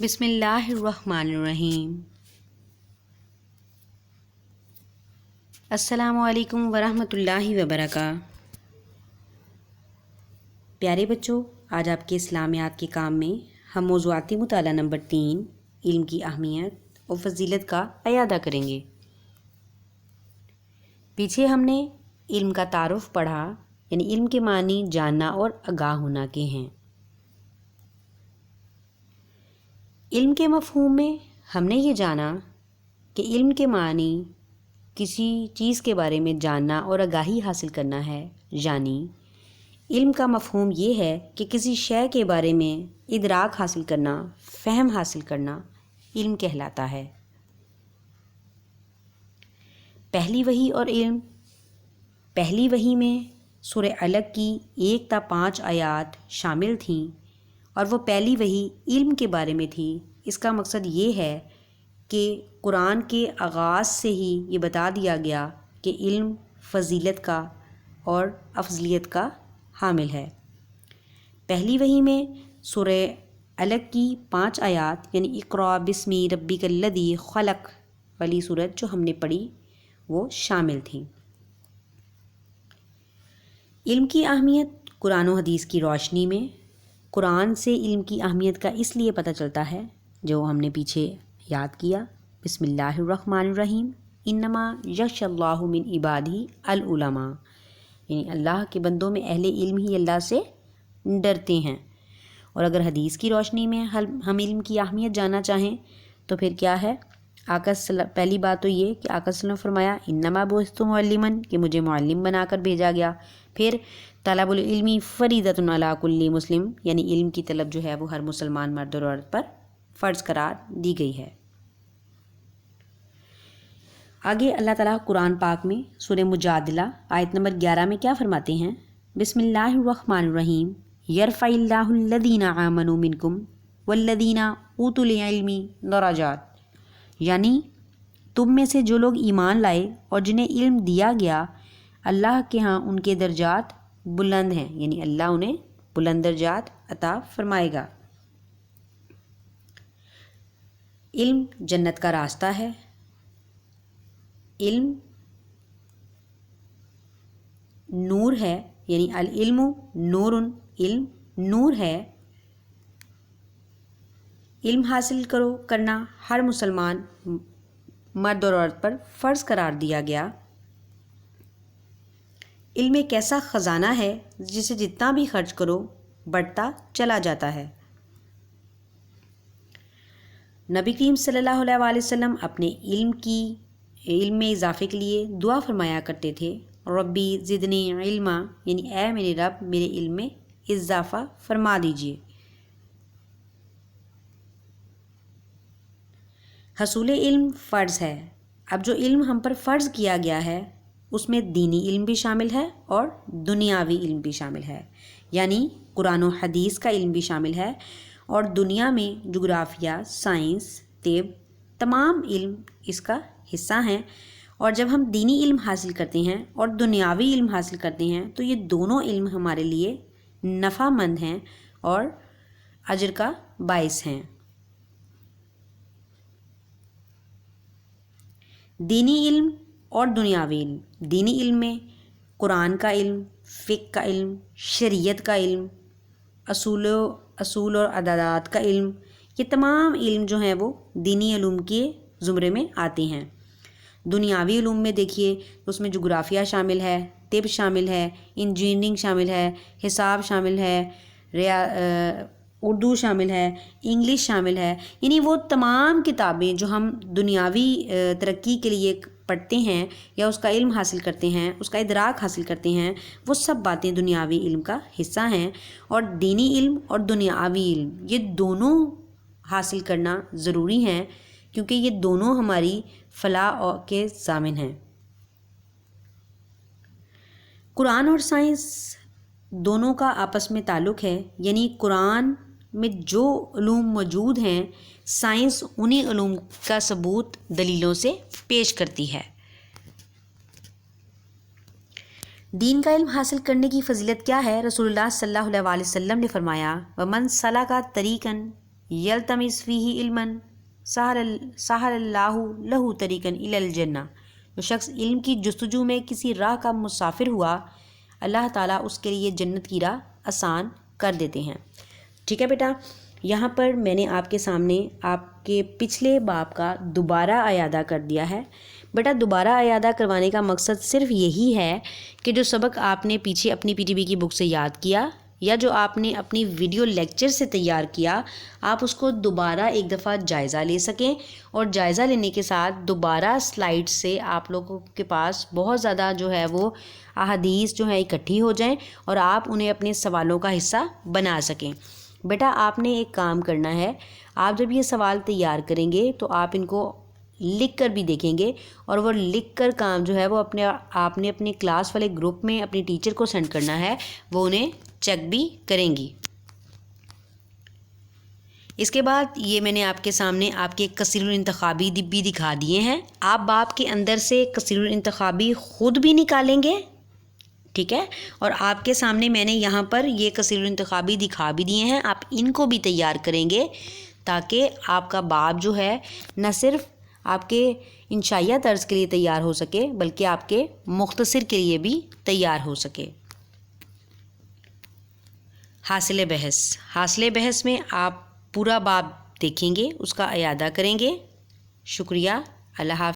بسم اللہ الرحمن الرحیم۔ السلام علیکم ورحمۃ اللہ وبرکاتہ۔ پیارے بچوں، آج آپ کے اسلامیات کے کام میں ہم موضوعاتی مطالعہ نمبر 3 علم کی اہمیت اور فضیلت کا اعادہ کریں گے۔ پیچھے ہم نے علم کا تعارف پڑھا، یعنی علم کے معنی جاننا اور آگاہ ہونا کے ہیں۔ علم کے مفہوم میں ہم نے یہ جانا کہ علم کے معنی کسی چیز کے بارے میں جاننا اور آگاہی حاصل کرنا ہے، یعنی علم کا مفہوم یہ ہے کہ کسی شے کے بارے میں ادراک حاصل کرنا، فہم حاصل کرنا علم کہلاتا ہے۔ پہلی وحی اور علم، پہلی وحی میں سورہ علق کی 1 تا 5 آیات شامل تھیں اور وہ پہلی وحی علم کے بارے میں تھی۔ اس کا مقصد یہ ہے کہ قرآن کے آغاز سے ہی یہ بتا دیا گیا کہ علم فضیلت کا اور افضلیت کا حامل ہے۔ پہلی وحی میں سورہ علق کی 5 آیات یعنی اقرأ بسم ربک الذی خلق والی صورت جو ہم نے پڑھی وہ شامل تھیں۔ علم کی اہمیت قرآن و حدیث کی روشنی میں قرآن سے علم کی اہمیت کا اس لیے پتہ چلتا ہے جو ہم نے پیچھے یاد کیا۔ بسم اللہ الرحمن الرحیم، انما یخشی اللہ من عبادہ العلماء، یعنی اللہ کے بندوں میں اہل علم ہی اللہ سے ڈرتے ہیں۔ اور اگر حدیث کی روشنی میں ہم علم کی اہمیت جاننا چاہیں تو پھر کیا ہے؟ پہلی بات تو یہ کہ آقا صلی اللہ علیہ وسلم نے فرمایا انما بعثت معلما، کہ مجھے معلم بنا کر بھیجا گیا۔ پھر طلب العلم فریضۃ علی کل مسلم، یعنی علم کی طلب جو ہے وہ ہر مسلمان مرد اور عورت پر فرض قرار دی گئی ہے۔ آگے اللہ تعالیٰ قرآن پاک میں سورہ مجادلہ آیت نمبر 11 میں کیا فرماتے ہیں؟ بسم اللہ الرحمن الرحیم، یرفع اللہ الذین آمنوا منکم والذین اوتوا العلم درجات، یعنی تم میں سے جو لوگ ایمان لائے اور جنہیں علم دیا گیا اللہ کے ہاں ان کے درجات بلند ہیں، یعنی اللہ انہیں بلند درجات عطا فرمائے گا۔ علم جنت کا راستہ ہے۔ علم نور ہے، یعنی العلم نور، علم نور ہے۔ علم حاصل کرنا ہر مسلمان مرد اور عورت پر فرض قرار دیا گیا۔ علم ایک ایسا خزانہ ہے جسے جتنا بھی خرچ کرو بڑھتا چلا جاتا ہے۔ نبی کریم صلی اللہ علیہ وآلہ وسلم اپنے علم میں اضافے کے لیے دعا فرمایا کرتے تھے، ربی زدنی علما، یعنی اے میرے رب میرے علم میں اضافہ فرما دیجیے۔ حصول علم فرض ہے۔ اب جو علم ہم پر فرض کیا گیا ہے اس میں دینی علم بھی شامل ہے اور دنیاوی علم بھی شامل ہے، یعنی قرآن و حدیث کا علم بھی شامل ہے، اور دنیا میں جغرافیہ، سائنس، طب، تمام علم اس کا حصہ ہیں۔ اور جب ہم دینی علم حاصل کرتے ہیں اور دنیاوی علم حاصل کرتے ہیں تو یہ دونوں علم ہمارے لیے نفع مند ہیں اور اجر کا باعث ہیں۔ دینی علم اور دنیاوی علم، دینی علم میں قرآن کا علم، فقہ کا علم، شریعت کا علم، اصول اور عدالات کا علم، یہ تمام علم جو ہیں وہ دینی علوم کے زمرے میں آتے ہیں۔ دنیاوی علوم میں دیکھیے اس میں جغرافیہ شامل ہے، طب شامل ہے، انجینئرنگ شامل ہے، حساب شامل ہے، اردو شامل ہے، انگلش شامل ہے، یعنی وہ تمام کتابیں جو ہم دنیاوی ترقی کے لیے پڑھتے ہیں یا اس کا علم حاصل کرتے ہیں، اس کا ادراک حاصل کرتے ہیں، وہ سب باتیں دنیاوی علم کا حصہ ہیں۔ اور دینی علم اور دنیاوی علم یہ دونوں حاصل کرنا ضروری ہیں کیونکہ یہ دونوں ہماری فلاح کے ضامن ہیں۔ قرآن اور سائنس دونوں کا آپس میں تعلق ہے، یعنی قرآن میں جو علوم موجود ہیں سائنس انہی علوم کا ثبوت دلیلوں سے پیش کرتی ہے۔ دین کا علم حاصل کرنے کی فضیلت کیا ہے؟ رسول اللہ صلی اللہ علیہ وسلم نے فرمایا وَمَنْ سَلَكَ طَرِيقًا یلتمس فیہ علما سہل اللہ لہ طریقا الی الجنہ، جو شخص علم کی جستجو میں کسی راہ کا مسافر ہوا، اللہ تعالیٰ اس کے لیے جنت کی راہ آسان کر دیتے ہیں۔ ٹھیک ہے بیٹا، یہاں پر میں نے آپ کے سامنے آپ کے پچھلے باب کا دوبارہ اعادہ کر دیا ہے۔ بیٹا دوبارہ اعادہ کروانے کا مقصد صرف یہی ہے کہ جو سبق آپ نے پیچھے اپنی PTB کی بک سے یاد کیا یا جو آپ نے اپنی ویڈیو لیکچر سے تیار کیا، آپ اس کو دوبارہ ایک دفعہ جائزہ لے سکیں، اور جائزہ لینے کے ساتھ دوبارہ سلائیڈ سے آپ لوگوں کے پاس بہت زیادہ جو ہے وہ احادیث جو ہیں اکٹھی ہو جائیں اور آپ انہیں اپنے سوالوں کا حصہ بنا سکیں۔ بیٹا آپ نے ایک کام کرنا ہے، آپ جب یہ سوال تیار کریں گے تو آپ ان کو لکھ کر بھی دیکھیں گے، اور وہ لکھ کر کام جو ہے وہ آپ نے اپنے کلاس والے گروپ میں اپنی ٹیچر کو سینڈ کرنا ہے، وہ انہیں چیک بھی کریں گی۔ اس کے بعد یہ میں نے آپ کے سامنے آپ کے کثیر الانتخابی بھی دکھا دیے ہیں، آپ باب کے اندر سے کثیر الانتخابی خود بھی نکالیں گے، ٹھیک ہے، اور آپ کے سامنے میں نے یہاں پر یہ کثیر الانتخابی دکھا بھی دیے ہیں، آپ ان کو بھی تیار کریں گے تاکہ آپ کا باب جو ہے نہ صرف آپ کے انشائیہ طرز کے لیے تیار ہو سکے بلکہ آپ کے مختصر کے لیے بھی تیار ہو سکے۔ حاصل بحث میں آپ پورا باب دیکھیں گے، اس کا اعادہ کریں گے۔ شکریہ، اللہ حافظ۔